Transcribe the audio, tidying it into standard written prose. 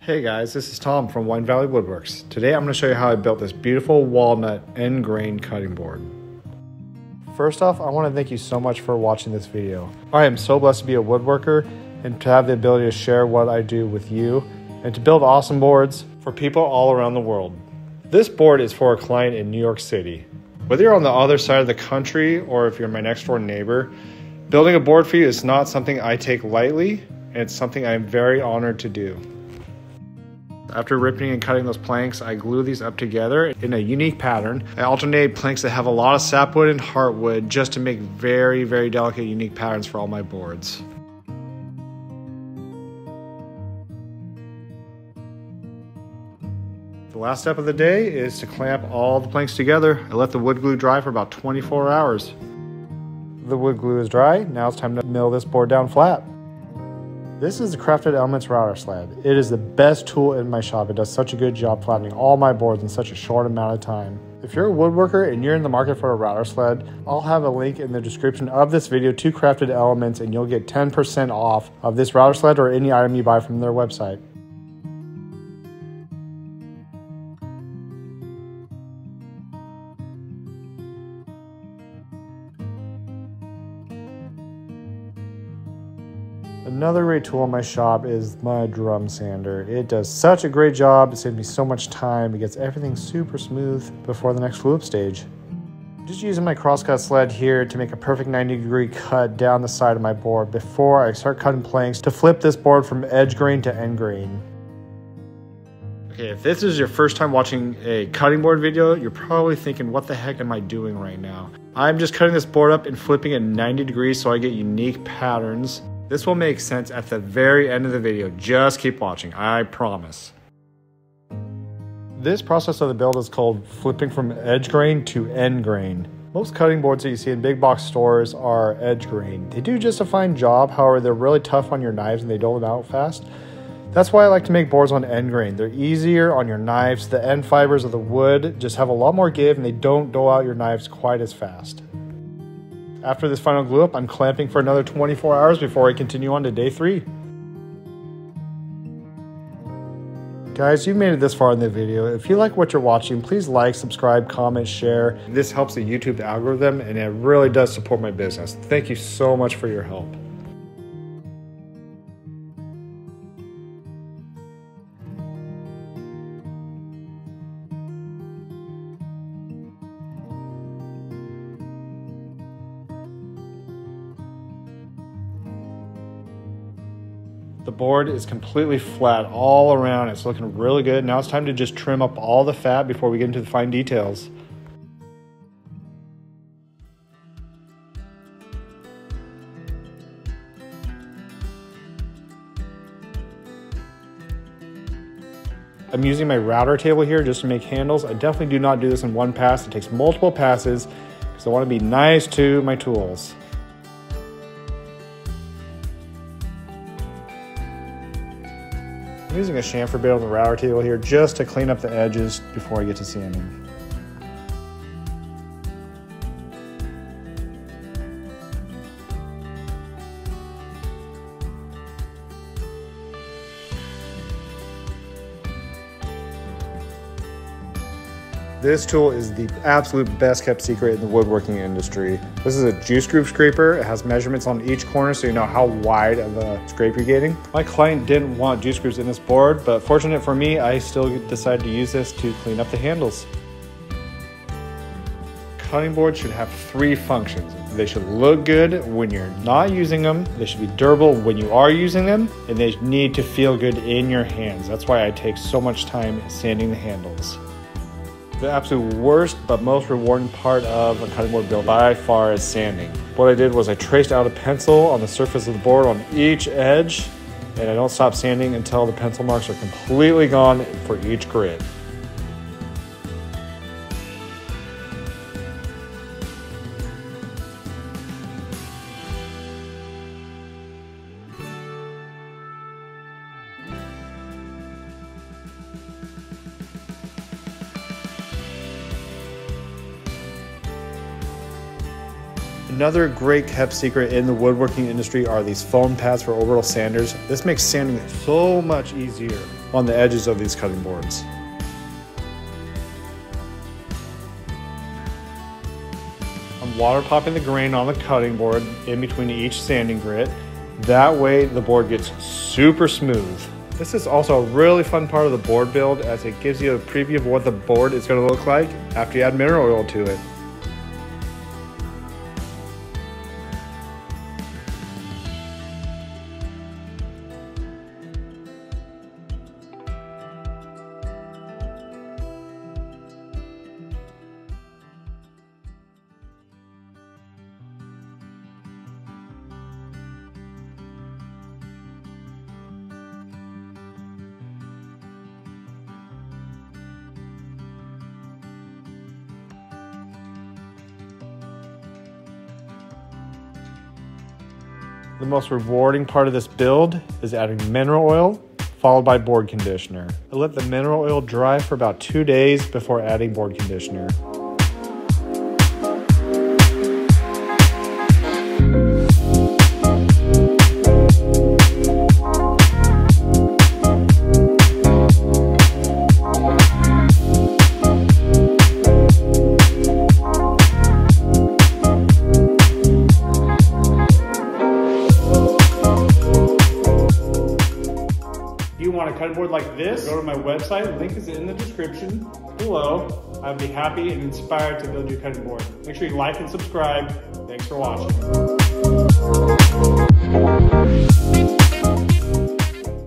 Hey guys, this is Tom from Wine Valley Woodworks. Today I'm going to show you how I built this beautiful walnut end grain cutting board. First off, I want to thank you so much for watching this video. I am so blessed to be a woodworker and to have the ability to share what I do with you and to build awesome boards for people all around the world. This board is for a client in New York City. Whether you're on the other side of the country or if you're my next door neighbor, building a board for you is not something I take lightly, and it's something I'm very honored to do. After ripping and cutting those planks, I glue these up together in a unique pattern. I alternate planks that have a lot of sapwood and heartwood just to make very, very delicate, unique patterns for all my boards. The last step of the day is to clamp all the planks together. I let the wood glue dry for about 24 hours. The wood glue is dry. Now it's time to mill this board down flat. This is the Crafted Elements router sled. It is the best tool in my shop. It does such a good job flattening all my boards in such a short amount of time. If you're a woodworker and you're in the market for a router sled, I'll have a link in the description of this video to Crafted Elements and you'll get 10% off of this router sled or any item you buy from their website. Another great tool in my shop is my drum sander. It does such a great job. It saves me so much time. It gets everything super smooth before the next flip stage. Just using my crosscut sled here to make a perfect 90-degree cut down the side of my board before I start cutting planks to flip this board from edge grain to end grain. Okay, if this is your first time watching a cutting board video, you're probably thinking, what the heck am I doing right now? I'm just cutting this board up and flipping it 90 degrees so I get unique patterns. This will make sense at the very end of the video. Just keep watching, I promise. This process of the build is called flipping from edge grain to end grain. Most cutting boards that you see in big box stores are edge grain. They do just a fine job, however they're really tough on your knives and they dull them out fast. That's why I like to make boards on end grain. They're easier on your knives. The end fibers of the wood just have a lot more give and they don't dull out your knives quite as fast. After this final glue up, I'm clamping for another 24 hours before I continue on to day 3. Guys, you've made it this far in the video. If you like what you're watching, please like, subscribe, comment, share. This helps the YouTube algorithm and it really does support my business. Thank you so much for your help. The board is completely flat all around. It's looking really good. Now it's time to just trim up all the fat before we get into the fine details. I'm using my router table here just to make handles. I definitely do not do this in one pass. It takes multiple passes because I want to be nice to my tools. I'm using a chamfer bit on the router table here just to clean up the edges before I get to sanding. This tool is the absolute best kept secret in the woodworking industry. This is a juice groove scraper. It has measurements on each corner so you know how wide of a scrape you're getting. My client didn't want juice grooves in this board, but fortunate for me, I still decided to use this to clean up the handles. Cutting boards should have 3 functions. They should look good when you're not using them, they should be durable when you are using them, and they need to feel good in your hands. That's why I take so much time sanding the handles. The absolute worst but most rewarding part of a cutting board build by far is sanding. What I did was I traced out a pencil on the surface of the board on each edge, and I don't stop sanding until the pencil marks are completely gone for each grit. Another great kept secret in the woodworking industry are these foam pads for orbital sanders. This makes sanding so much easier on the edges of these cutting boards. I'm water popping the grain on the cutting board in between each sanding grit. That way the board gets super smooth. This is also a really fun part of the board build, as it gives you a preview of what the board is going to look like after you add mineral oil to it. The most rewarding part of this build is adding mineral oil, followed by board conditioner. I let the mineral oil dry for about 2 days before adding board conditioner. If you want a cutting board like this, go to my website. Link is in the description below. I'd be happy and inspired to build your cutting board. Make sure you like and subscribe. Thanks for watching.